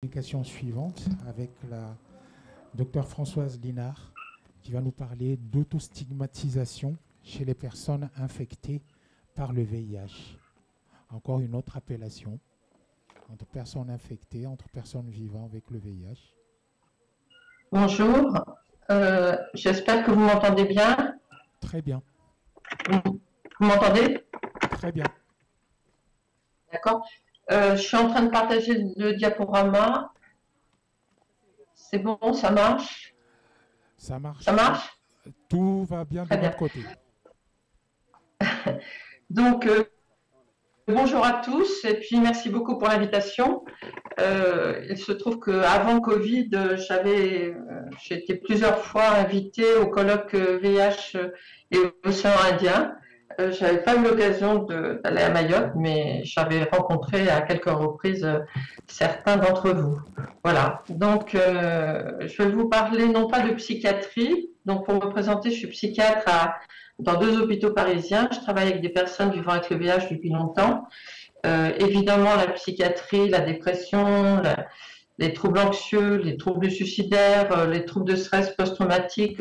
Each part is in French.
Communication suivante avec la docteure Françoise Linard qui va nous parler d'autostigmatisation chez les personnes infectées par le VIH. Encore une autre appellation entre personnes infectées, entre personnes vivant avec le VIH. Bonjour, j'espère que vous m'entendez bien. Très bien. Vous m'entendez? Très bien. D'accord. Je suis en train de partager le diaporama. C'est bon, ça marche? Ça marche. Ça marche? Tout va bien de notre côté. Donc, bonjour à tous et puis merci beaucoup pour l'invitation. Il se trouve qu'avant Covid, j'ai été plusieurs fois invitée au colloque VIH et Océan Indien. Je n'avais pas eu l'occasion d'aller à Mayotte, mais j'avais rencontré à quelques reprises certains d'entre vous. Voilà, donc je vais vous parler non pas de psychiatrie. Donc pour me présenter, je suis psychiatre dans 2 hôpitaux parisiens. Je travaille avec des personnes vivant avec le VIH depuis longtemps. Évidemment, la psychiatrie, la dépression, les troubles anxieux, les troubles suicidaires, les troubles de stress post-traumatique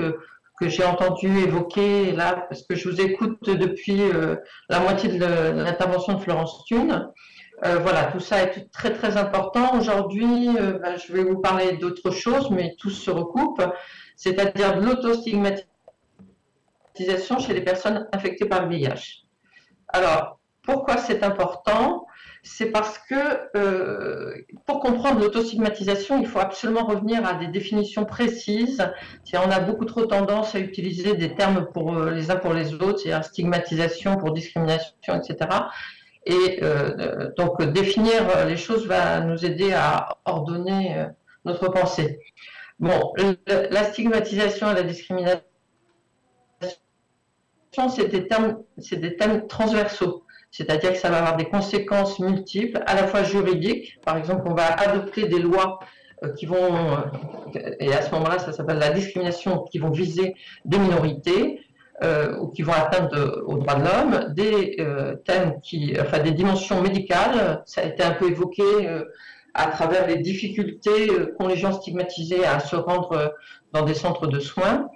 que j'ai entendu évoquer là, parce que je vous écoute depuis la moitié de l'intervention de Florence Thune. Voilà, tout ça est très très important. Aujourd'hui, je vais vous parler d'autre chose, mais tout se recoupe, c'est-à-dire de l'autostigmatisation chez les personnes infectées par le VIH. Alors, pourquoi c'est important? C'est parce que pour comprendre l'autostigmatisation, il faut absolument revenir à des définitions précises. On a beaucoup trop tendance à utiliser des termes pour les uns pour les autres, c'est-à-dire stigmatisation pour discrimination, etc. Et donc définir les choses va nous aider à ordonner notre pensée. Bon, la stigmatisation et la discrimination, c'est des thèmes transversaux. C'est-à-dire que ça va avoir des conséquences multiples, à la fois juridiques. Par exemple, on va adopter des lois qui vont, et à ce moment-là, ça s'appelle la discrimination, qui vont viser des minorités ou qui vont atteindre aux droits de l'homme, des thèmes des dimensions médicales. Ça a été un peu évoqué à travers les difficultés qu'ont les gens stigmatisés à se rendre dans des centres de soins.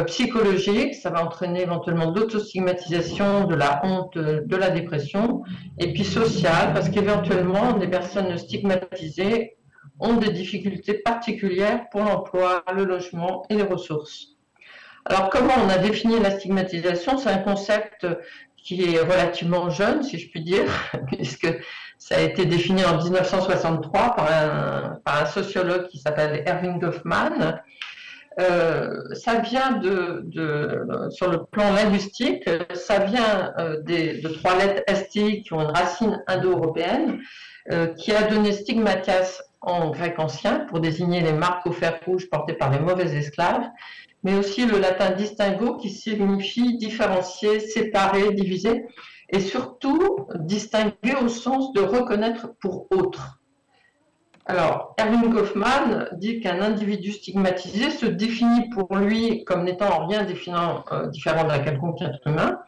Psychologique, ça va entraîner éventuellement de l'autostigmatisation, de la honte, de la dépression, et puis social, parce qu'éventuellement, des personnes stigmatisées ont des difficultés particulières pour l'emploi, le logement et les ressources. Alors, comment on a défini la stigmatisation? C'est un concept qui est relativement jeune, si je puis dire, puisque ça a été défini en 1963 par un sociologue qui s'appelle Erving Goffman. Ça vient sur le plan linguistique, ça vient de 3 lettres STI qui ont une racine indo-européenne, qui a donné stigmatias en grec ancien pour désigner les marques au fer rouge portées par les mauvais esclaves, mais aussi le latin distingo qui signifie différencier, séparer, diviser, et surtout distinguer au sens de reconnaître pour autre. Alors, Erving Goffman dit qu'un individu stigmatisé se définit pour lui comme n'étant en rien différent d'un quelconque être humain,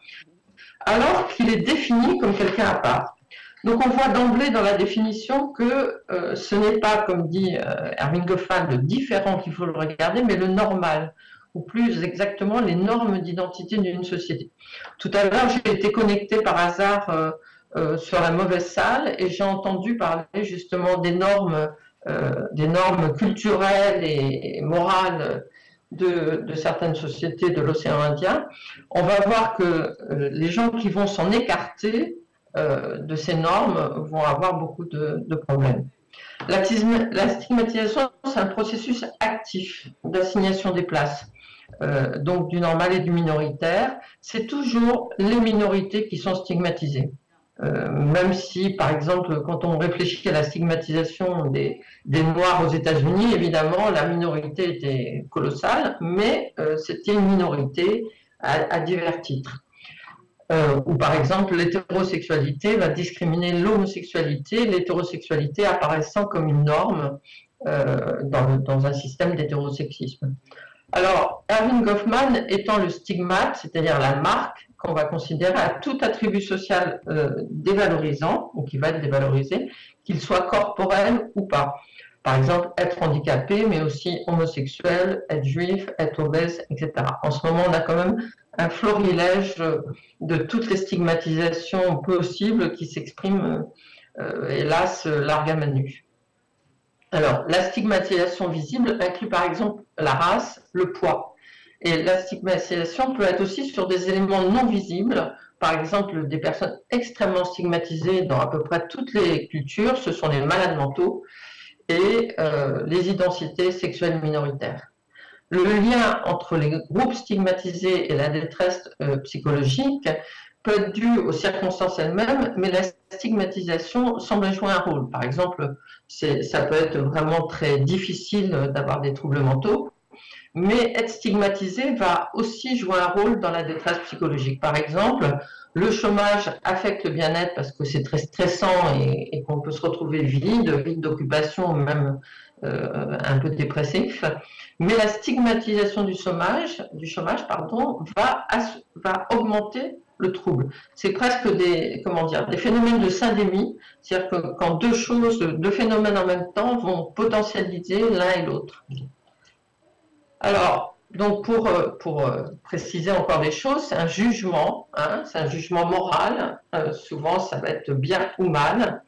alors qu'il est défini comme quelqu'un à part. Donc on voit d'emblée dans la définition que ce n'est pas, comme dit Erving Goffman, le différent qu'il faut le regarder, mais le normal, ou plus exactement les normes d'identité d'une société. Tout à l'heure, j'ai été connectée par hasard sur la mauvaise salle et j'ai entendu parler justement des normes culturelles et morales de certaines sociétés de l'océan Indien. On va voir que les gens qui vont s'en écarter de ces normes vont avoir beaucoup de problèmes. La stigmatisation, c'est un processus actif d'assignation des places. Donc du normal et du minoritaire, c'est toujours les minorités qui sont stigmatisées. Même si, par exemple, quand on réfléchit à la stigmatisation des Noirs aux États-Unis, évidemment, la minorité était colossale, mais c'était une minorité à divers titres. Ou par exemple, l'hétérosexualité va discriminer l'homosexualité, l'hétérosexualité apparaissant comme une norme dans un système d'hétérosexisme. Alors, Erving Goffman étant le stigmate, c'est-à-dire la marque qu'on va considérer à tout attribut social dévalorisant, ou qui va être dévalorisé, qu'il soit corporel ou pas. Par exemple, être handicapé, mais aussi homosexuel, être juif, être obèse, etc. En ce moment, on a quand même un florilège de toutes les stigmatisations possibles qui s'expriment, hélas, larga manu. Alors, la stigmatisation visible inclut par exemple la race, le poids. Et la stigmatisation peut être aussi sur des éléments non visibles. Par exemple, des personnes extrêmement stigmatisées dans à peu près toutes les cultures, ce sont les malades mentaux et les identités sexuelles minoritaires. Le lien entre les groupes stigmatisés et la détresse psychologique peut être dû aux circonstances elles-mêmes, mais la stigmatisation semble jouer un rôle. Par exemple, ça peut être vraiment très difficile d'avoir des troubles mentaux, mais être stigmatisé va aussi jouer un rôle dans la détresse psychologique. Par exemple, le chômage affecte le bien-être parce que c'est très stressant et qu'on peut se retrouver vide d'occupation, même un peu dépressif. Mais la stigmatisation du chômage va augmenter le trouble. C'est presque des phénomènes de syndémie, c'est-à-dire que quand deux phénomènes en même temps vont potentialiser l'un et l'autre. Alors, donc pour préciser encore des choses, c'est un jugement, hein, c'est un jugement moral, souvent ça va être bien ou mal,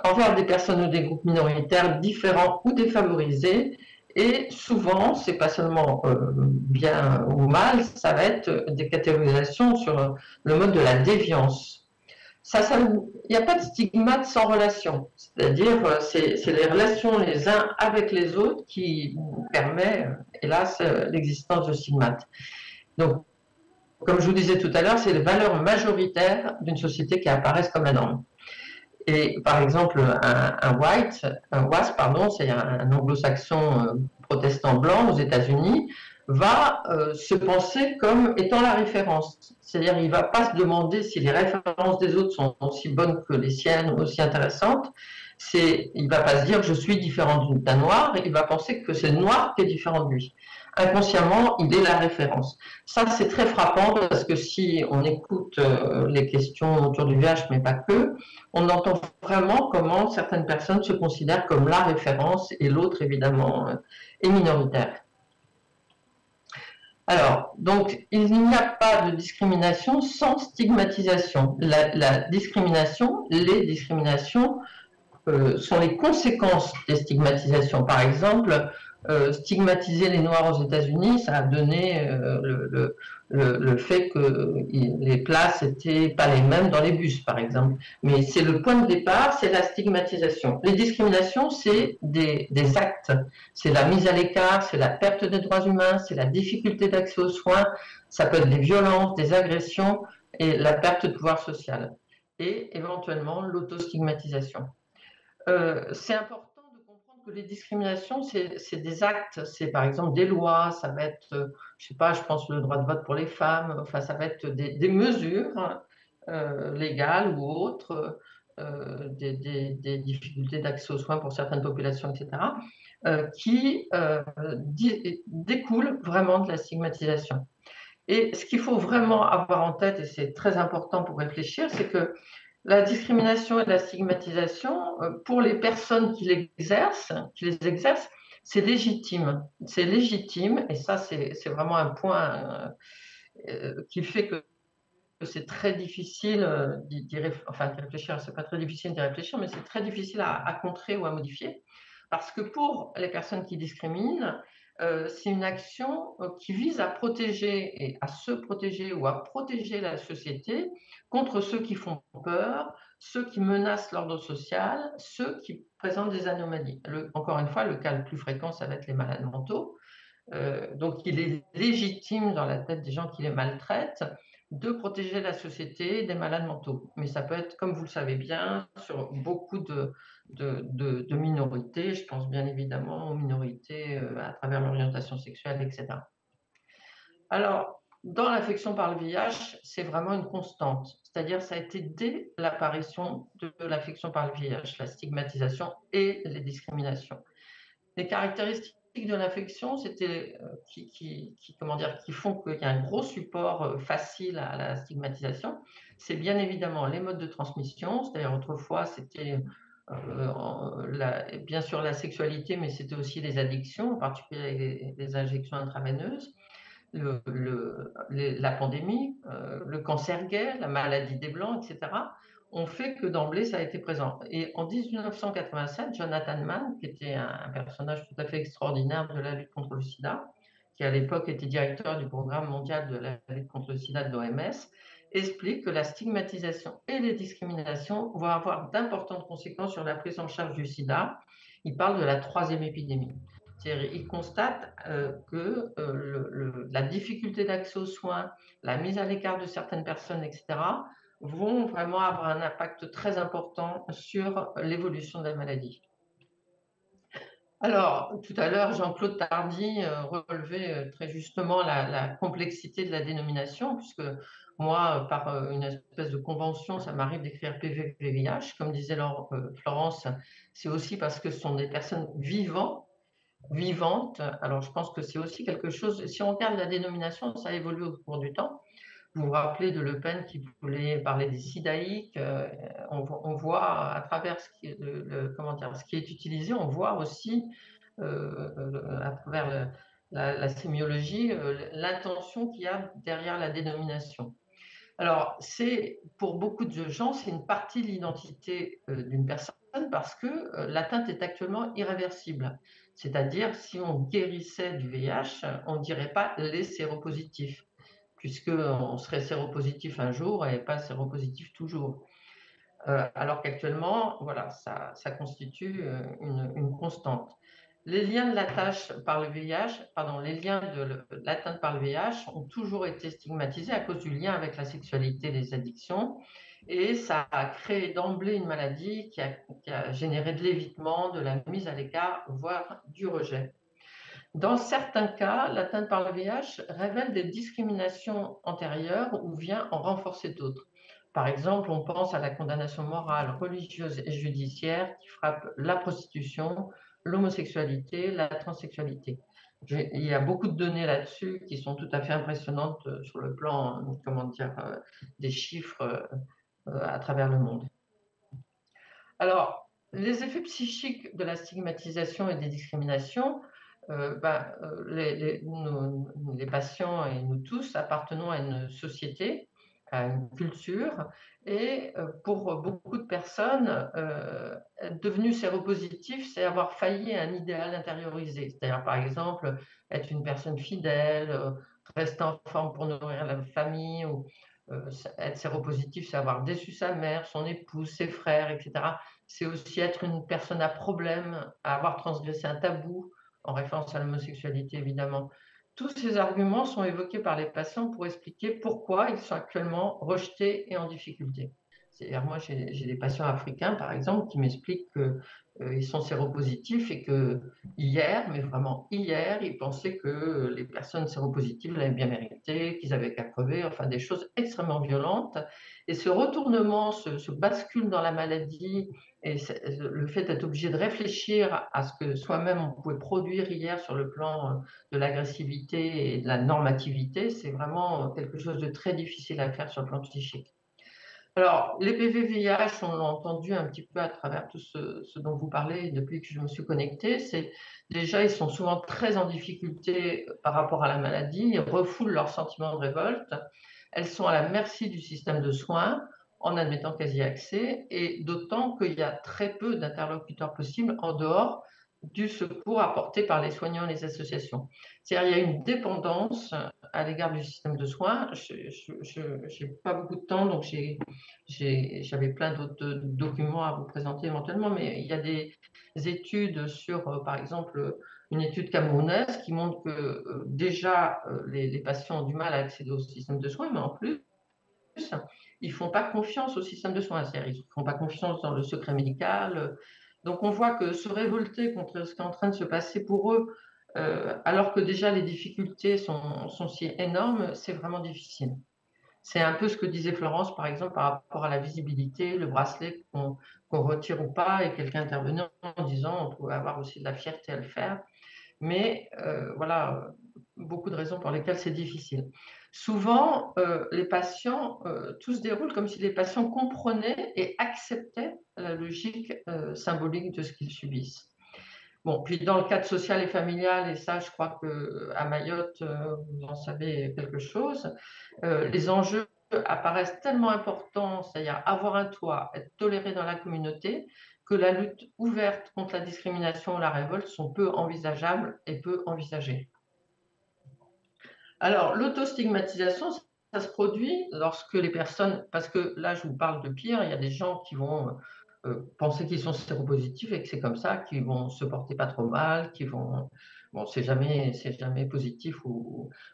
envers des personnes ou des groupes minoritaires différents ou défavorisés, et souvent, c'est pas seulement bien ou mal, ça va être des catégorisations sur le mode de la déviance. Il n'y a pas de stigmate sans relation, c'est-à-dire c'est les relations les uns avec les autres qui permettent, hélas, l'existence de stigmates. Donc, comme je vous disais tout à l'heure, c'est les valeurs majoritaires d'une société qui apparaissent comme la norme. Et par exemple, un WASP, c'est un anglo-saxon protestant blanc aux États-Unis, va se penser comme étant la référence. C'est-à-dire, il ne va pas se demander si les références des autres sont aussi bonnes que les siennes ou aussi intéressantes. Il ne va pas se dire que je suis différent d'un noir, il va penser que c'est le noir qui est différent de lui. Inconsciemment, il est la référence. Ça, c'est très frappant parce que si on écoute les questions autour du VIH, mais pas que, on entend vraiment comment certaines personnes se considèrent comme la référence et l'autre, évidemment, est minoritaire. Alors, donc, il n'y a pas de discrimination sans stigmatisation. La discrimination, les discriminations sont les conséquences des stigmatisations. Par exemple, stigmatiser les Noirs aux États-Unis, ça a donné le fait que les places n'étaient pas les mêmes dans les bus, par exemple. Mais c'est le point de départ, c'est la stigmatisation. Les discriminations, c'est des actes. C'est la mise à l'écart, c'est la perte des droits humains, c'est la difficulté d'accès aux soins, ça peut être des violences, des agressions et la perte de pouvoir social. Et éventuellement, l'autostigmatisation. C'est important de comprendre que les discriminations, c'est des actes, c'est par exemple des lois, ça va être, je sais pas, je pense le droit de vote pour les femmes, enfin ça va être des mesures légales ou autres, des difficultés d'accès aux soins pour certaines populations, etc., qui découlent vraiment de la stigmatisation. Et ce qu'il faut vraiment avoir en tête, et c'est très important pour réfléchir, c'est que la discrimination et la stigmatisation, pour les personnes qui les exercent, c'est légitime. C'est légitime, et ça, c'est vraiment un point qui fait que c'est très difficile d'y réfléchir. C'est pas très difficile d'y réfléchir, mais c'est très difficile à contrer ou à modifier. Parce que pour les personnes qui discriminent, c'est une action qui vise à protéger et à se protéger ou à protéger la société contre ceux qui font peur, ceux qui menacent l'ordre social, ceux qui présentent des anomalies. Encore une fois, le cas le plus fréquent, ça va être les malades mentaux. Donc, il est légitime dans la tête des gens qui les maltraitent de protéger la société des malades mentaux. Mais ça peut être, comme vous le savez bien, sur beaucoup de minorités. Je pense bien évidemment aux minorités à travers l'orientation sexuelle, etc. Alors, dans l'affection par le VIH, c'est vraiment une constante. C'est-à-dire, ça a été dès l'apparition de l'affection par le VIH, la stigmatisation et les discriminations. Les caractéristiques de l'infection, c'était qui font qu'il y a un gros support facile à la stigmatisation. C'est bien évidemment les modes de transmission, c'est-à-dire autrefois c'était bien sûr la sexualité, mais c'était aussi les addictions, en particulier les injections intraveineuses, la pandémie, le cancer gay, la maladie des Blancs, etc., ont fait que d'emblée ça a été présent. Et en 1987, Jonathan Mann, qui était un personnage tout à fait extraordinaire de la lutte contre le sida, qui à l'époque était directeur du programme mondial de la lutte contre le sida de l'OMS, explique que la stigmatisation et les discriminations vont avoir d'importantes conséquences sur la prise en charge du sida. Il parle de la troisième épidémie. Il constate que la difficulté d'accès aux soins, la mise à l'écart de certaines personnes, etc., vont vraiment avoir un impact très important sur l'évolution de la maladie. Alors, tout à l'heure, Jean-Claude Tardy relevait très justement la complexité de la dénomination, puisque moi, par une espèce de convention, ça m'arrive d'écrire PV-VIH. Comme disait Florence, c'est aussi parce que ce sont des personnes vivantes. Alors, je pense que c'est aussi quelque chose, si on regarde la dénomination, ça évolue au cours du temps. Vous vous rappelez de Le Pen qui voulait parler des sidaïques. On voit à travers ce qui est utilisé, on voit aussi à travers la sémiologie l'intention qu'il y a derrière la dénomination. Alors, pour beaucoup de gens, c'est une partie de l'identité d'une personne parce que l'atteinte est actuellement irréversible. C'est-à-dire, si on guérissait du VIH, on ne dirait pas les séropositifs, puisqu'on serait séropositif un jour et pas séropositif toujours. Alors qu'actuellement, voilà, ça constitue une constante. Les liens de l'atteinte par le VIH, les liens de l'atteinte par le VIH ont toujours été stigmatisés à cause du lien avec la sexualité et les addictions. Et ça a créé d'emblée une maladie qui a généré de l'évitement, de la mise à l'écart, voire du rejet. Dans certains cas, l'atteinte par le VIH révèle des discriminations antérieures ou vient en renforcer d'autres. Par exemple, on pense à la condamnation morale, religieuse et judiciaire qui frappe la prostitution, l'homosexualité, la transsexualité. Il y a beaucoup de données là-dessus qui sont tout à fait impressionnantes sur le plan, des chiffres à travers le monde. Alors, les effets psychiques de la stigmatisation et des discriminations, les patients et nous tous appartenons à une société, à une culture, et pour beaucoup de personnes, devenus séropositifs, c'est avoir failli à un idéal intériorisé. C'est-à-dire, par exemple, être une personne fidèle, rester en forme pour nourrir la famille, ou être séropositif, c'est avoir déçu sa mère, son épouse, ses frères, etc. C'est aussi être une personne à problème, à avoir transgressé un tabou, en référence à l'homosexualité évidemment. Tous ces arguments sont évoqués par les patients pour expliquer pourquoi ils sont actuellement rejetés et en difficulté. C'est-à-dire, moi, j'ai des patients africains, par exemple, qui m'expliquent qu'ils sont séropositifs et que hier, mais vraiment hier, ils pensaient que les personnes séropositives l'avaient bien mérité, qu'ils avaient qu'à crever, enfin des choses extrêmement violentes. Et ce retournement, ce bascule dans la maladie et le fait d'être obligé de réfléchir à ce que soi-même on pouvait produire hier sur le plan de l'agressivité et de la normativité, c'est vraiment quelque chose de très difficile à faire sur le plan psychique. Alors, les PV-VIH, on l'a entendu un petit peu à travers tout ce dont vous parlez depuis que je me suis connectée. C'est déjà, ils sont souvent très en difficulté par rapport à la maladie, ils refoulent leurs sentiments de révolte. Elles sont à la merci du système de soins en admettant quasi accès, et d'autant qu'il y a très peu d'interlocuteurs possibles en dehors du secours apporté par les soignants et les associations. C'est-à-dire qu'il y a une dépendance à l'égard du système de soins. Je n'ai pas beaucoup de temps, donc j'avais plein d'autres documents à vous présenter éventuellement, mais il y a des études sur, par exemple, une étude camerounaise qui montre que déjà les patients ont du mal à accéder au système de soins, mais en plus, ils ne font pas confiance au système de soins, c'est-à-dire ils ne font pas confiance dans le secret médical. Donc on voit que se révolter contre ce qui est en train de se passer pour eux, alors que déjà les difficultés sont si énormes, c'est vraiment difficile. C'est un peu ce que disait Florence, par exemple, par rapport à la visibilité, le bracelet qu'on retire ou pas, et quelqu'un intervenait en disant on pouvait avoir aussi de la fierté à le faire. Mais voilà, beaucoup de raisons pour lesquelles c'est difficile. Souvent, les patients, tout se déroule comme si les patients comprenaient et acceptaient la logique symbolique de ce qu'ils subissent. Bon, puis dans le cadre social et familial, et ça, je crois qu'à Mayotte, vous en savez quelque chose, les enjeux apparaissent tellement importants, c'est-à-dire avoir un toit, être toléré dans la communauté, que la lutte ouverte contre la discrimination ou la révolte sont peu envisageables et peu envisagées. Alors, l'autostigmatisation, ça se produit lorsque les personnes, parce que là, je vous parle de pire, il y a des gens qui vont penser qu'ils sont séropositifs et que c'est comme ça, qu'ils vont se porter pas trop mal, qui vont, bon, c'est jamais positif,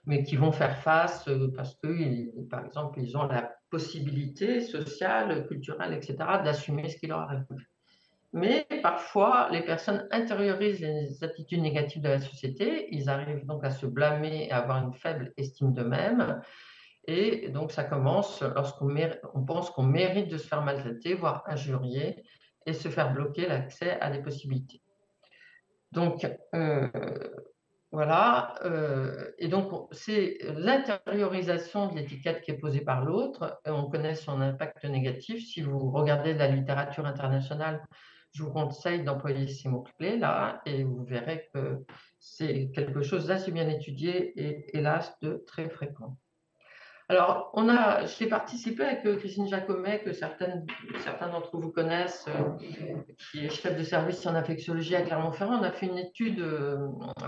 mais qui vont faire face parce que, par exemple, ils ont la possibilité sociale, culturelle, etc., d'assumer ce qui leur arrive. Mais parfois, les personnes intériorisent les attitudes négatives de la société, ils arrivent donc à se blâmer et à avoir une faible estime d'eux-mêmes. Et donc, ça commence lorsqu'on pense qu'on mérite de se faire maltraiter, voire injurier, et se faire bloquer l'accès à des possibilités. Donc, voilà. Et donc, c'est l'intériorisation de l'étiquette qui est posée par l'autre. On connaît son impact négatif. Si vous regardez la littérature internationale, je vous conseille d'employer ces mots-clés là, et vous verrez que c'est quelque chose d'assez bien étudié et hélas de très fréquent. Alors, j'ai participé avec Christine Jacomet, que certains d'entre vous connaissent, qui est chef de service en infectiologie à Clermont-Ferrand. On a fait une étude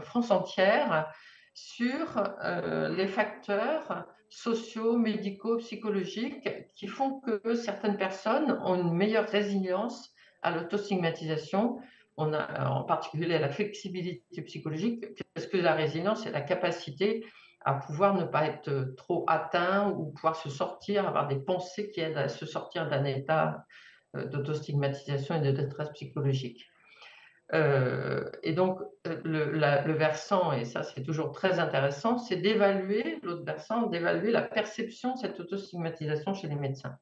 France entière sur les facteurs sociaux, médicaux, psychologiques qui font que certaines personnes ont une meilleure résilience à l'autostigmatisation. On a en particulier la flexibilité psychologique. Qu'est-ce que la résilience? C'est la capacité à pouvoir ne pas être trop atteint ou pouvoir se sortir, avoir des pensées qui aident à se sortir d'un état d'autostigmatisation et de détresse psychologique. Et donc, le versant, et ça c'est toujours très intéressant, c'est l'autre versant, d'évaluer la perception de cette autostigmatisation chez les médecins.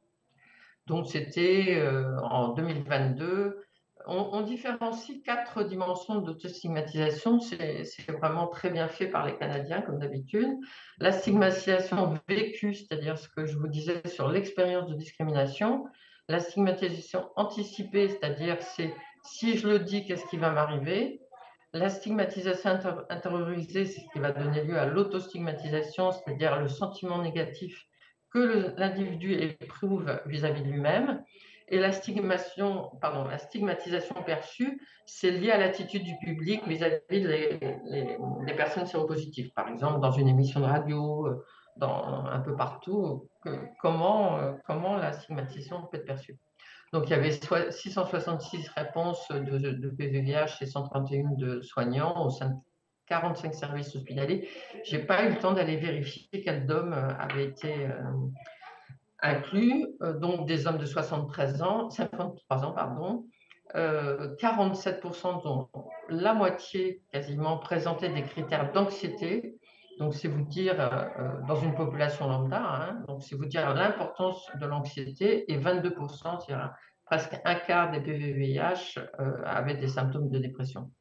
Donc, c'était en 2022. On différencie 4 dimensions d'autostigmatisation. C'est vraiment très bien fait par les Canadiens, comme d'habitude. La stigmatisation vécue, c'est-à-dire ce que je vous disais sur l'expérience de discrimination. La stigmatisation anticipée, c'est-à-dire c'est si je le dis, qu'est-ce qui va m'arriver? La stigmatisation intériorisée, c'est ce qui va donner lieu à l'autostigmatisation, c'est-à-dire le sentiment négatif que l'individu éprouve vis-à-vis de lui-même. Et la stigmatisation perçue, c'est lié à l'attitude du public vis-à-vis des personnes séropositives. Par exemple, dans une émission de radio, un peu partout, comment la stigmatisation peut être perçue. Donc, il y avait 666 réponses de PVVH et 131 de soignants au sein de 45 services hospitaliers. Je n'ai pas eu le temps d'aller vérifier quel DOM avait été inclus, donc des hommes de 53 ans, pardon, 47%, dont la moitié quasiment présentaient des critères d'anxiété. Donc, c'est vous dire, dans une population lambda, hein, donc c'est vous dire l'importance de l'anxiété, et 22%, c'est-à-dire presque un quart des PVVIH avaient des symptômes de dépression.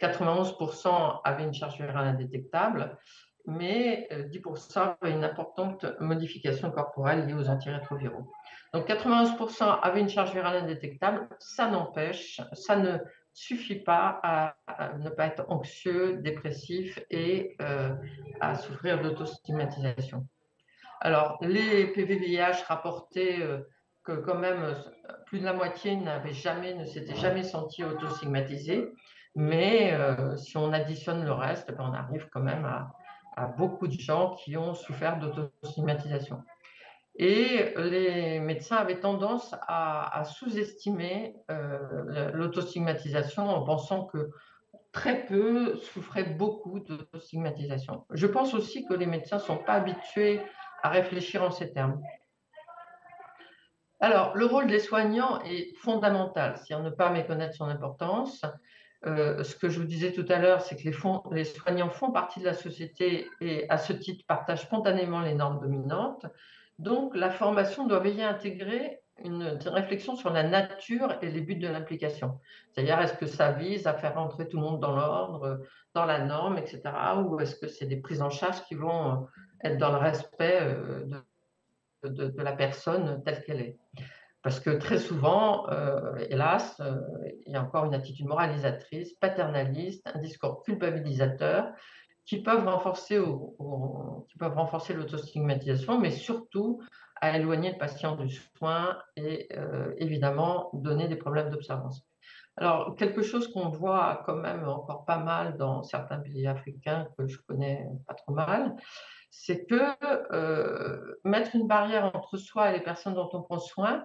91% avaient une charge virale indétectable, mais 10% avaient une importante modification corporelle liée aux antirétroviraux. Donc 91% avaient une charge virale indétectable, ça n'empêche, ça ne suffit pas à ne pas être anxieux, dépressif et à souffrir d'autostigmatisation. Alors, les PVVIH rapportaient que quand même plus de la moitié ne s'était jamais senti autostigmatisé, mais si on additionne le reste, on arrive quand même à beaucoup de gens qui ont souffert d'autostigmatisation. Et les médecins avaient tendance à sous-estimer l'autostigmatisation en pensant que très peu souffraient beaucoup d'autostigmatisation. Je pense aussi que les médecins ne sont pas habitués à réfléchir en ces termes. Alors, le rôle des soignants est fondamental, c'est-à-dire ne pas méconnaître son importance. Ce que je vous disais tout à l'heure, c'est que les soignants font partie de la société et à ce titre partagent spontanément les normes dominantes. Donc, la formation doit veiller à intégrer une réflexion sur la nature et les buts de l'implication. C'est-à-dire, est-ce que ça vise à faire rentrer tout le monde dans l'ordre, dans la norme, etc. Ou est-ce que c'est des prises en charge qui vont être dans le respect de la personne telle qu'elle est? Parce que très souvent, hélas, il y a encore une attitude moralisatrice, paternaliste, un discours culpabilisateur qui peuvent renforcer, qui peuvent renforcer l'autostigmatisation, mais surtout à éloigner le patient du soin et évidemment donner des problèmes d'observance. Alors, quelque chose qu'on voit quand même encore pas mal dans certains pays africains que je connais pas trop mal, c'est que mettre une barrière entre soi et les personnes dont on prend soin,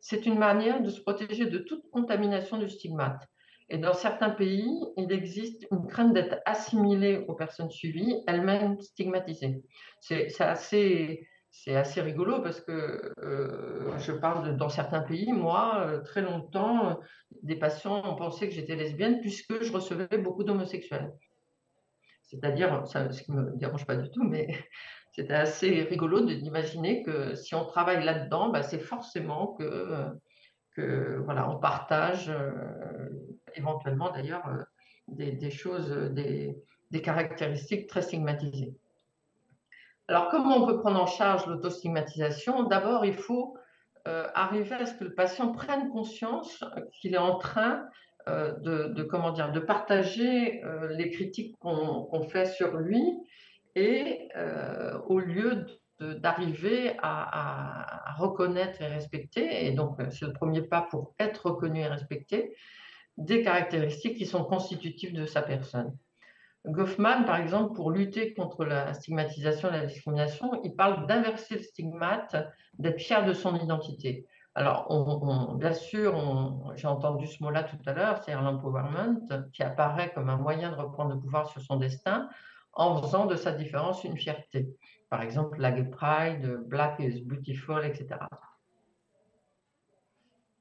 c'est une manière de se protéger de toute contamination du stigmate. Et dans certains pays, il existe une crainte d'être assimilée aux personnes suivies, elles-mêmes stigmatisées. C'est assez rigolo parce que je parle dans certains pays, moi, très longtemps, des patients ont pensé que j'étais lesbienne puisque je recevais beaucoup d'homosexuels. C'est-à-dire, ce qui ne me dérange pas du tout, mais c'était assez rigolo d'imaginer que si on travaille là-dedans, bah, c'est forcément que voilà, on partage éventuellement d'ailleurs des choses, des caractéristiques très stigmatisées. Alors, comment on peut prendre en charge l'autostigmatisation? D'abord, il faut arriver à ce que le patient prenne conscience qu'il est en train comment dire, de partager les critiques qu'on fait sur lui et au lieu d'arriver à reconnaître et respecter, et donc c'est le premier pas pour être reconnu et respecté, des caractéristiques qui sont constitutives de sa personne. Goffman, par exemple, pour lutter contre la stigmatisation et la discrimination, il parle d'inverser le stigmate, d'être fier de son identité. Alors, bien sûr, j'ai entendu ce mot-là tout à l'heure, c'est l'empowerment, qui apparaît comme un moyen de reprendre le pouvoir sur son destin en faisant de sa différence une fierté. Par exemple, la Gay Pride, Black is Beautiful, etc.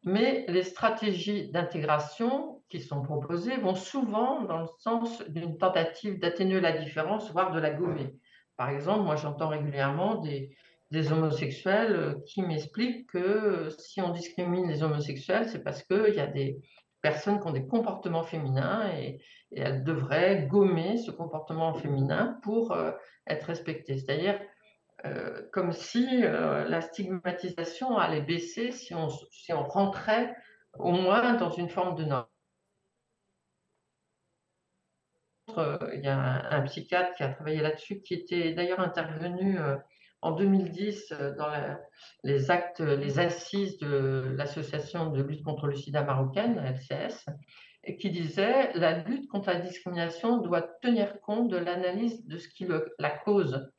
Mais les stratégies d'intégration qui sont proposées vont souvent dans le sens d'une tentative d'atténuer la différence, voire de la gommer. Par exemple, moi j'entends régulièrement des homosexuels qui m'expliquent que si on discrimine les homosexuels, c'est parce qu'il y a des personnes qui ont des comportements féminins et elles devraient gommer ce comportement féminin pour être respectées. C'est-à-dire comme si la stigmatisation allait baisser si on rentrait au moins dans une forme de norme. Il y a un psychiatre qui a travaillé là-dessus, qui était d'ailleurs intervenu en 2010 dans les assises de l'association de lutte contre le sida marocaine, LCS, et qui disait la lutte contre la discrimination doit tenir compte de l'analyse de ce qui la cause.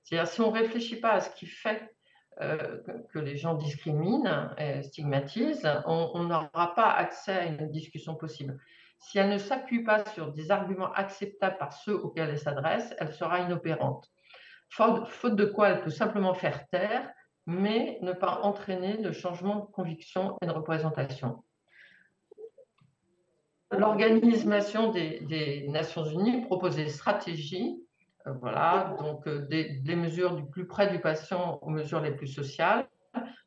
C'est-à-dire, si on ne réfléchit pas à ce qui fait que les gens discriminent et stigmatisent, on n'aura pas accès à une discussion possible. Si elle ne s'appuie pas sur des arguments acceptables par ceux auxquels elle s'adresse, elle sera inopérante. Faute de quoi elle peut simplement faire taire, mais ne pas entraîner de changement de conviction et de représentation. L'Organisation des Nations Unies propose des stratégies, voilà, donc des mesures du plus près du patient aux mesures les plus sociales,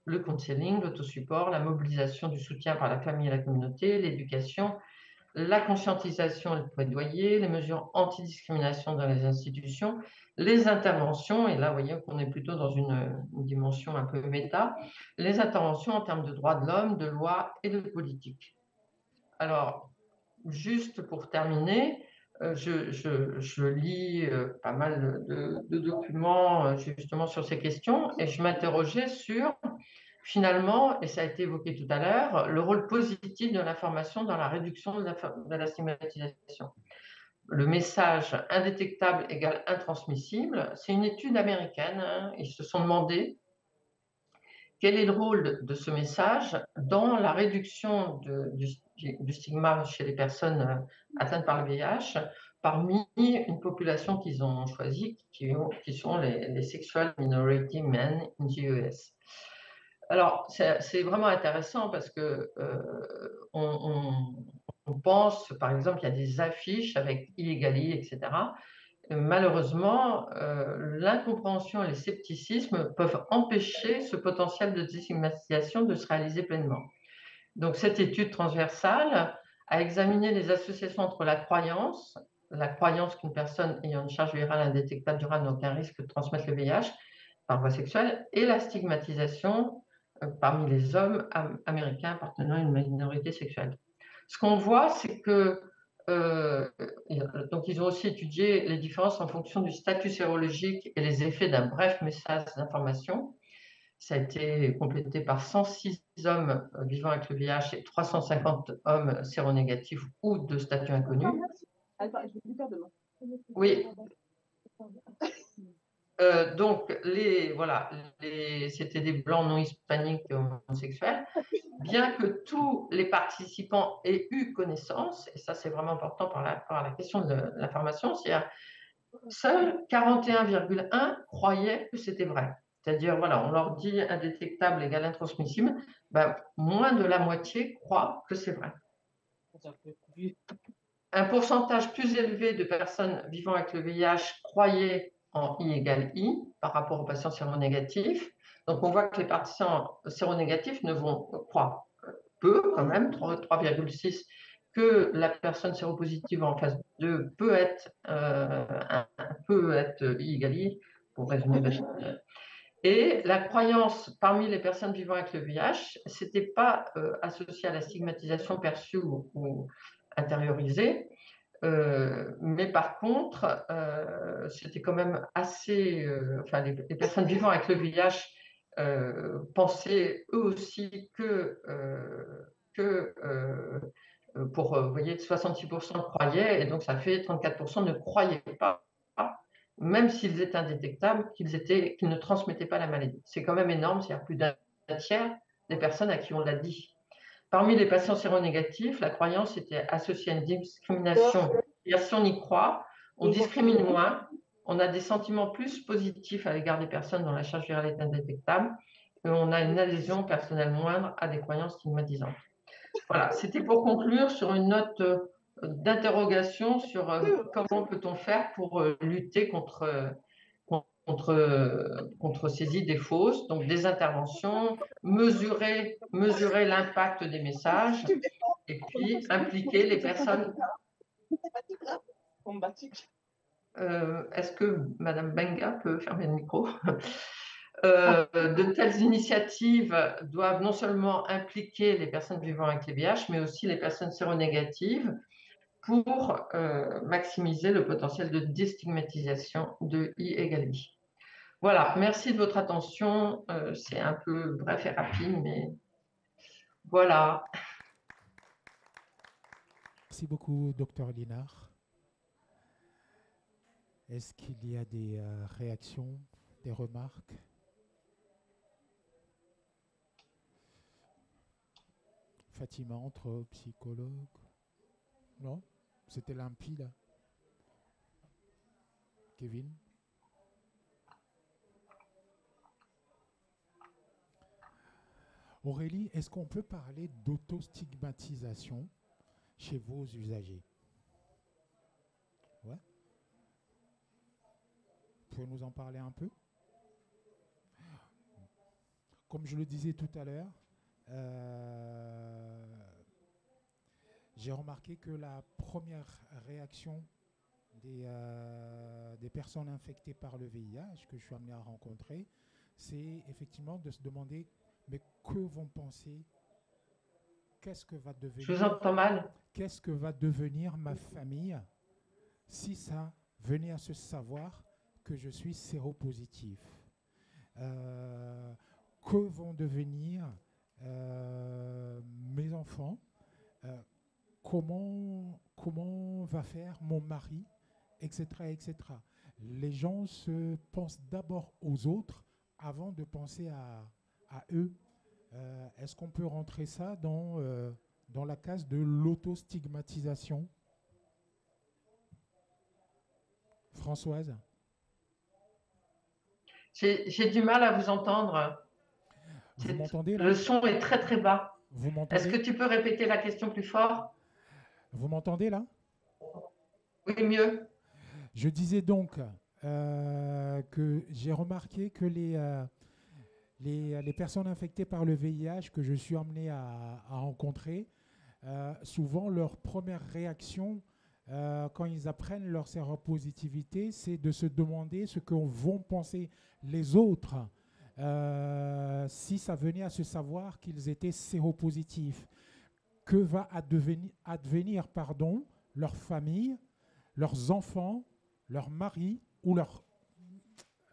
le counseling, l'autosupport, la mobilisation du soutien par la famille et la communauté, l'éducation, la conscientisation et le plaidoyer, les mesures anti-discrimination dans les institutions, les interventions, et là, vous voyez qu'on est plutôt dans une dimension un peu méta, les interventions en termes de droits de l'homme, de loi et de politique. Alors, juste pour terminer, je lis pas mal de documents justement sur ces questions et je m'interrogeais sur, finalement, et ça a été évoqué tout à l'heure, le rôle positif de l'information dans la réduction de la stigmatisation. Le message indétectable égale intransmissible, c'est une étude américaine, hein, ils se sont demandé quel est le rôle de ce message dans la réduction du stigma chez les personnes atteintes par le VIH parmi une population qu'ils ont choisie, qui sont les Sexual Minority Men in the US. Alors, c'est vraiment intéressant parce que on pense, par exemple, il y a des affiches avec illégali, etc. malheureusement, l'incompréhension et les scepticismes peuvent empêcher ce potentiel de déstigmatisation de se réaliser pleinement. Donc, cette étude transversale a examiné les associations entre la croyance qu'une personne ayant une charge virale indétectable durable n'a aucun risque de transmettre le VIH par voie sexuelle, et la stigmatisation parmi les hommes américains appartenant à une minorité sexuelle. Ce qu'on voit, c'est que donc ils ont aussi étudié les différences en fonction du statut sérologique et les effets d'un bref message d'information. Ça a été complété par 106 hommes vivant avec le VIH et 350 hommes séronégatifs ou de statut inconnu. Oui. Donc, c'était des blancs non hispaniques et homosexuels. Bien que tous les participants aient eu connaissance, et ça c'est vraiment important par rapport à la question de l'information, c'est-à-dire seuls 41,1 croyaient que c'était vrai. C'est-à-dire, voilà, on leur dit indétectable égale intransmissible, ben, moins de la moitié croient que c'est vrai. Un pourcentage plus élevé de personnes vivant avec le VIH croyaient en I égale I par rapport aux patients séronégatifs. Donc, on voit que les patients séronégatifs ne vont croire peu, quand même, 3,6, que la personne séropositive en phase 2 peut être I égale I, pour résumer. Et la croyance parmi les personnes vivant avec le VIH, ce n'était pas associé à la stigmatisation perçue ou intériorisée, mais par contre, c'était quand même assez... enfin, les personnes vivant avec le VIH pensaient eux aussi vous voyez, 66% croyaient, et donc ça fait 34% ne croyaient pas, même s'ils étaient indétectables, qu'ils ne transmettaient pas la maladie. C'est quand même énorme, c'est-à-dire plus d'un tiers des personnes à qui on l'a dit. Parmi les patients séronégatifs, la croyance était associée à une discrimination. Et si on y croit, on discrimine moins, on a des sentiments plus positifs à l'égard des personnes dont la charge virale est indétectable, et on a une adhésion personnelle moindre à des croyances stigmatisantes. Voilà, c'était pour conclure sur une note d'interrogation sur comment peut-on faire pour lutter contre ces idées fausses, donc des interventions, mesurer l'impact des messages et puis impliquer les personnes. Est-ce que Madame Benga peut fermer le micro? De telles initiatives doivent non seulement impliquer les personnes vivant avec les VIH, mais aussi les personnes séronégatives pour maximiser le potentiel de déstigmatisation de I égale I. Voilà, merci de votre attention. C'est un peu bref et rapide, mais voilà. Merci beaucoup, Dr Linard. Est-ce qu'il y a des réactions, des remarques? Fatima, entre psychologues? Non? C'était limpide. Kevin? Aurélie, est-ce qu'on peut parler d'autostigmatisation chez vos usagers? Ouais. Vous pouvez nous en parler un peu? Comme je le disais tout à l'heure, j'ai remarqué que la première réaction des personnes infectées par le VIH que je suis amené à rencontrer, c'est effectivement de se demander mais que vont penser, qu'est-ce que va devenir, je vous entends mal. Qu'est-ce que va devenir ma famille si ça venait à se savoir que je suis séropositif? Que vont devenir mes enfants? Comment va faire mon mari, etc., etc. Les gens se pensent d'abord aux autres avant de penser à eux. Est-ce qu'on peut rentrer ça dans la case de l'autostigmatisation? Françoise? J'ai du mal à vous entendre. Vous m'entendez là? Le son est très très bas. Vous m'entendez? Est-ce que tu peux répéter la question plus fort? Vous m'entendez là? Oui, mieux. Je disais donc que j'ai remarqué que les personnes infectées par le VIH que je suis amené à rencontrer, souvent leur première réaction quand ils apprennent leur séropositivité, c'est de se demander ce que vont penser les autres si ça venait à se savoir qu'ils étaient séropositifs. Que va advenir leur famille, leurs enfants, leurs maris ou leurs...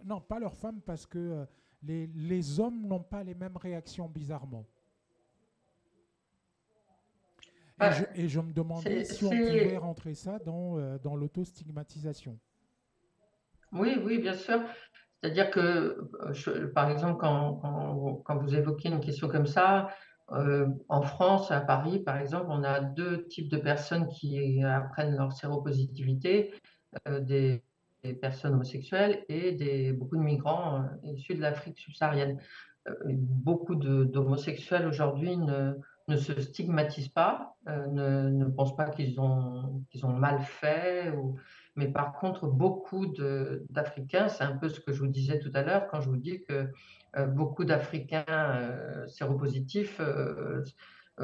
Non, pas leurs femmes parce que les hommes n'ont pas les mêmes réactions bizarrement. Et je me demandais si on pouvait rentrer ça dans l'autostigmatisation. Oui, oui, bien sûr. C'est-à-dire que, par exemple, quand vous évoquez une question comme ça, en France, à Paris, par exemple, on a deux types de personnes qui apprennent leur séropositivité, des personnes homosexuelles et beaucoup de migrants issus de l'Afrique subsaharienne. Beaucoup d'homosexuels aujourd'hui ne se stigmatisent pas, ne pensent pas qu'ils ont mal fait, mais par contre, beaucoup d'Africains, c'est un peu ce que je vous disais tout à l'heure quand je vous dis que beaucoup d'Africains séropositifs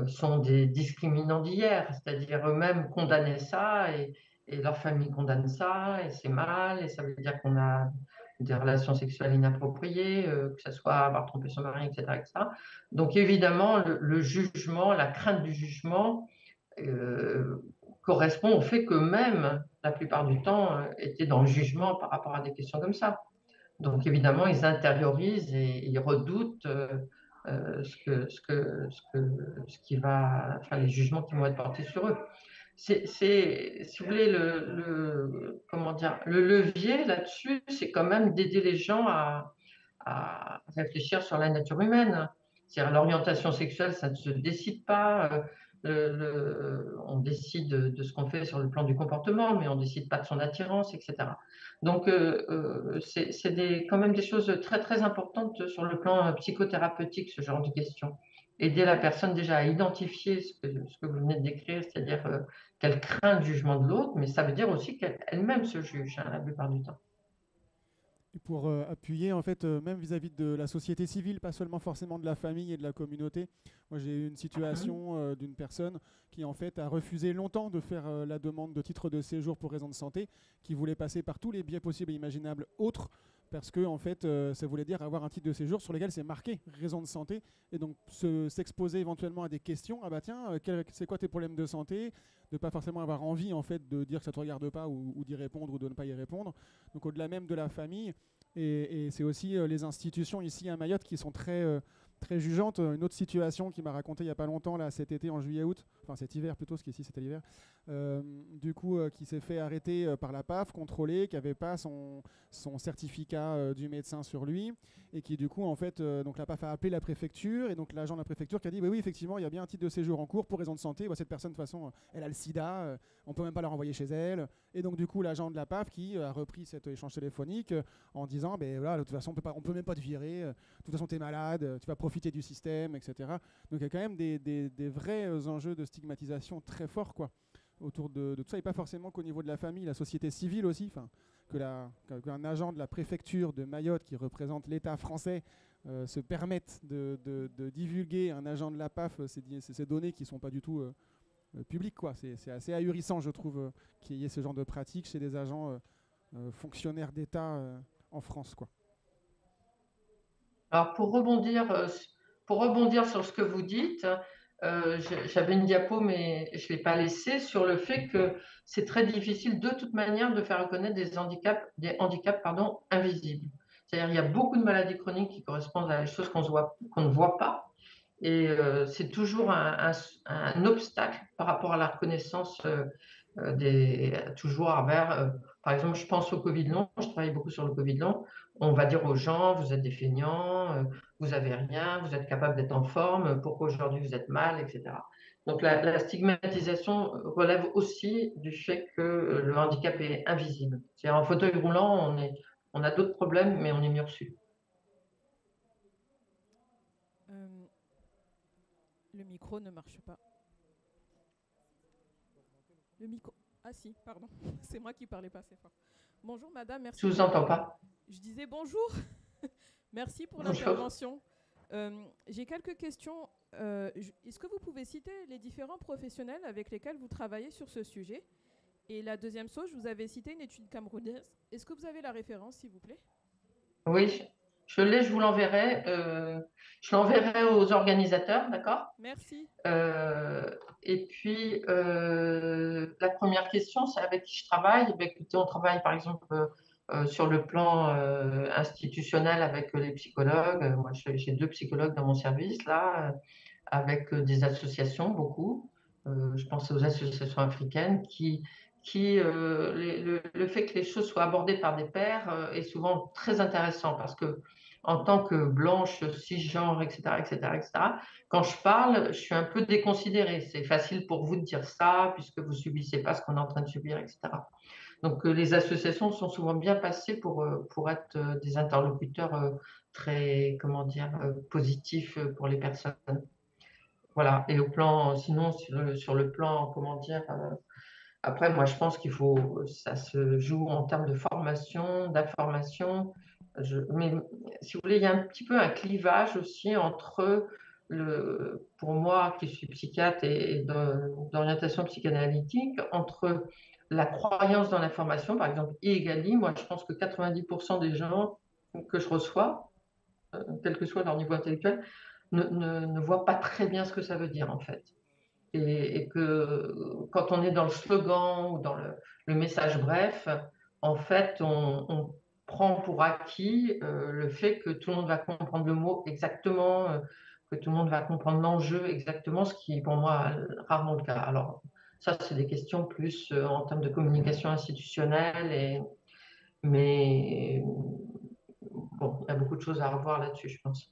sont des discriminants d'hier, c'est-à-dire eux-mêmes condamnaient ça et leur famille condamne ça et c'est mal et ça veut dire qu'on a des relations sexuelles inappropriées, que ce soit avoir trompé son mari, etc. etc. Donc évidemment, le jugement, la crainte du jugement correspond au fait qu'eux-mêmes, la plupart du temps, étaient dans le jugement par rapport à des questions comme ça. Donc évidemment, ils intériorisent et ils redoutent les jugements qui vont être portés sur eux. Si vous voulez, comment dire, le levier là-dessus, c'est quand même d'aider les gens à réfléchir sur la nature humaine. C'est-à-dire l'orientation sexuelle, ça ne se décide pas. On décide de ce qu'on fait sur le plan du comportement, mais on ne décide pas de son attirance, etc. Donc, c'est quand même des choses très, très importantes sur le plan psychothérapeutique, ce genre de questions. Aider la personne déjà à identifier ce que vous venez de décrire, c'est-à-dire qu'elle craint le jugement de l'autre, mais ça veut dire aussi qu'elle-même se juge la plupart du temps. Et pour appuyer, en fait, même vis-à-vis de la société civile, pas seulement forcément de la famille et de la communauté. Moi, j'ai eu une situation d'une personne qui, en fait, a refusé longtemps de faire la demande de titre de séjour pour raison de santé, qui voulait passer par tous les biais possibles et imaginables autres, parce que, en fait, ça voulait dire avoir un titre de séjour sur lequel c'est marqué raison de santé, et donc s'exposer éventuellement à des questions. Ah bah tiens, c'est quoi tes problèmes de santé? De pas forcément avoir envie, en fait, de dire que ça ne te regarde pas ou d'y répondre ou de ne pas y répondre. Donc, au-delà même de la famille, et c'est aussi les institutions ici à Mayotte qui sont très jugeantes. Une autre situation qui m'a raconté il n'y a pas longtemps, là, cet été, en juillet-août, enfin cet hiver plutôt, parce qu'ici c'était l'hiver, qui s'est fait arrêter par la PAF, contrôlé, qui n'avait pas son certificat du médecin sur lui, et qui du coup, en fait, donc la PAF a appelé la préfecture, et donc l'agent de la préfecture qui a dit, bah oui, effectivement, il y a bien un titre de séjour en cours pour raison de santé. Bah, cette personne, de toute façon, elle a le sida, on ne peut même pas la renvoyer chez elle. Et donc du coup, l'agent de la PAF qui a repris cet échange téléphonique en disant, ben voilà, de toute façon, on peut même pas te virer, de toute façon, tu es malade, tu vas profiter du système, etc. Donc il y a quand même des vrais enjeux de stigmatisation très forts, quoi, autour de tout ça, et pas forcément qu'au niveau de la famille, la société civile aussi, qu'un agent de la préfecture de Mayotte qui représente l'État français se permette de divulguer, un agent de la PAF, ces données qui ne sont pas du tout publiques, quoi. C'est assez ahurissant, je trouve, qu'il y ait ce genre de pratique chez des agents fonctionnaires d'État en France, quoi. Alors, pour rebondir sur ce que vous dites, j'avais une diapo, mais je ne l'ai pas laissée, sur le fait que c'est très difficile de toute manière de faire reconnaître des handicaps pardon, invisibles. C'est-à-dire qu'il y a beaucoup de maladies chroniques qui correspondent à des choses qu'on ne voit pas. Et c'est toujours un obstacle par rapport à la reconnaissance toujours par exemple, je pense au Covid long, je travaille beaucoup sur le Covid long, on va dire aux gens, vous êtes des feignants, vous n'avez rien, vous êtes capable d'être en forme, pourquoi aujourd'hui vous êtes mal, etc. Donc la stigmatisation relève aussi du fait que le handicap est invisible. C'est-à-dire en fauteuil roulant, on a d'autres problèmes, mais on est mieux reçu. Le micro ne marche pas. Le micro. Ah si, pardon, c'est moi qui parlais pas assez fort. Bonjour madame, merci. Je vous entends pas. Je disais bonjour. Merci pour Bonjour. l'intervention. J'ai quelques questions. Est-ce que vous pouvez citer les différents professionnels avec lesquels vous travaillez sur ce sujet? Et la deuxième chose, je vous avais cité une étude camerounaise. Est-ce que vous avez la référence, s'il vous plaît? Oui, je l'ai, je vous l'enverrai. Je l'enverrai aux organisateurs, d'accord? Merci. Et puis, la première question, c'est avec qui je travaille. Eh bien, écoutez, on travaille par exemple sur le plan institutionnel avec les psychologues. Moi, j'ai 2 psychologues dans mon service, là, avec des associations, beaucoup. Je pense aux associations africaines le fait que les choses soient abordées par des pairs est souvent très intéressant parce que en tant que blanche, cisgenre, etc., etc., etc., quand je parle, je suis un peu déconsidérée. C'est facile pour vous de dire ça puisque vous subissez pas ce qu'on est en train de subir, etc. Donc, les associations sont souvent bien passées pour être des interlocuteurs très, comment dire, positifs pour les personnes. Voilà. Et au plan, sinon, sur le plan, comment dire, après, moi, je pense ça se joue en termes de formation, d'information. Mais si vous voulez, il y a un petit peu un clivage aussi entre pour moi qui suis psychiatre et d'orientation psychanalytique, entre la croyance dans l'information, par exemple, Igali, moi, je pense que 90% des gens que je reçois, quel que soit leur niveau intellectuel, ne voient pas très bien ce que ça veut dire, en fait. Et que quand on est dans le slogan ou dans le message bref, en fait, on prend pour acquis le fait que tout le monde va comprendre le mot exactement, que tout le monde va comprendre l'enjeu exactement, ce qui est pour moi rarement le cas. Alors, ça, c'est des questions plus en termes de communication institutionnelle, mais bon, il y a beaucoup de choses à revoir là-dessus, je pense.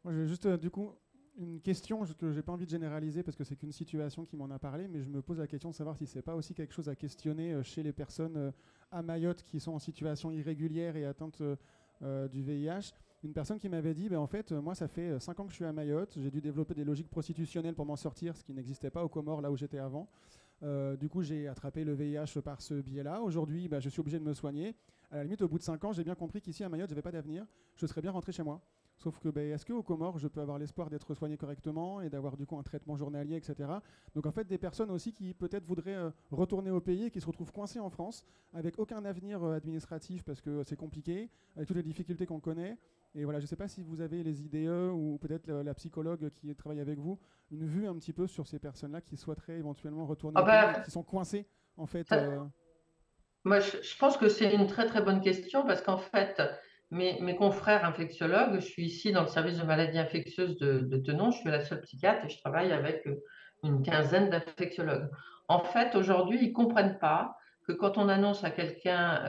Moi, j'ai juste du coup une question que j'ai pas envie de généraliser parce que c'est qu'une situation qui m'en a parlé, mais je me pose la question de savoir si c'est pas aussi quelque chose à questionner chez les personnes à Mayotte qui sont en situation irrégulière et atteintes du VIH. Une personne qui m'avait dit, ben en fait, moi, ça fait 5 ans que je suis à Mayotte, j'ai dû développer des logiques prostitutionnelles pour m'en sortir, ce qui n'existait pas aux Comores, là où j'étais avant. Du coup, j'ai attrapé le VIH par ce biais-là. Aujourd'hui, je suis obligé de me soigner. À la limite, au bout de 5 ans, j'ai bien compris qu'ici, à Mayotte, je n'avais pas d'avenir. Je serais bien rentré chez moi. Sauf que, est-ce qu'aux Comores, je peux avoir l'espoir d'être soigné correctement et d'avoir du coup un traitement journalier, etc. Donc en fait, des personnes aussi qui peut-être voudraient retourner au pays et qui se retrouvent coincées en France avec aucun avenir administratif parce que c'est compliqué, avec toutes les difficultés qu'on connaît. Et voilà, je ne sais pas si vous avez les IDE ou peut-être la psychologue qui travaille avec vous, une vue un petit peu sur ces personnes-là qui souhaiteraient éventuellement retourner au pays, qui sont coincées en fait. Moi, je pense que c'est une très très bonne question parce qu'en fait, mes confrères infectiologues, je suis ici dans le service de maladies infectieuses de Thonon, je suis la seule psychiatre et je travaille avec une quinzaine d'infectiologues. En fait, aujourd'hui, ils ne comprennent pas que quand on annonce à quelqu'un,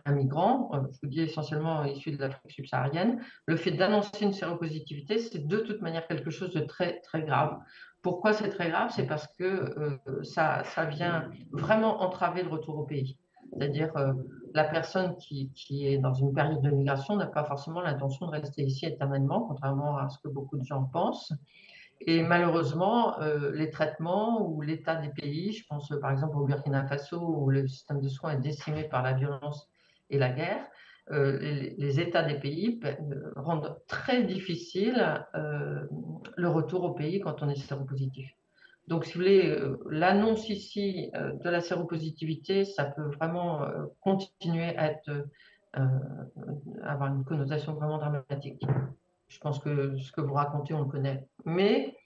un migrant, je vous dis essentiellement issu de l'Afrique subsaharienne, le fait d'annoncer une séropositivité, c'est de toute manière quelque chose de très très grave. Pourquoi c'est très grave? C'est parce que ça vient vraiment entraver le retour au pays. C'est-à-dire la personne qui est dans une période de migration n'a pas forcément l'intention de rester ici éternellement, contrairement à ce que beaucoup de gens pensent. Et malheureusement, les traitements ou l'état des pays, je pense par exemple au Burkina Faso où le système de soins est décimé par la violence et la guerre, les états des pays rendent très difficile le retour au pays quand on est séropositif. Donc, si vous voulez, l'annonce ici de la séropositivité, ça peut vraiment continuer à avoir une connotation vraiment dramatique. Je pense que ce que vous racontez, on le connaît. Mais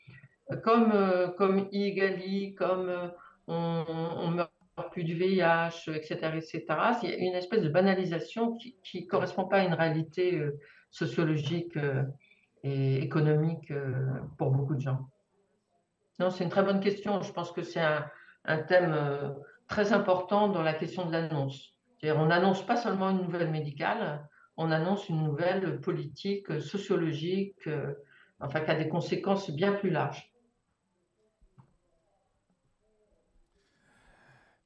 comme Igali, comme on meurt plus du VIH, etc., etc., il y a une espèce de banalisation qui ne correspond pas à une réalité sociologique et économique pour beaucoup de gens. Non, c'est une très bonne question. Je pense que c'est un thème très important dans la question de l'annonce. On n'annonce pas seulement une nouvelle médicale, on annonce une nouvelle politique, sociologique, enfin qui a des conséquences bien plus larges.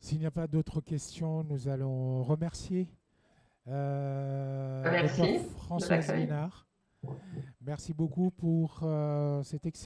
S'il n'y a pas d'autres questions, nous allons remercier Merci Dr Françoise Linard. Merci beaucoup pour cette excellente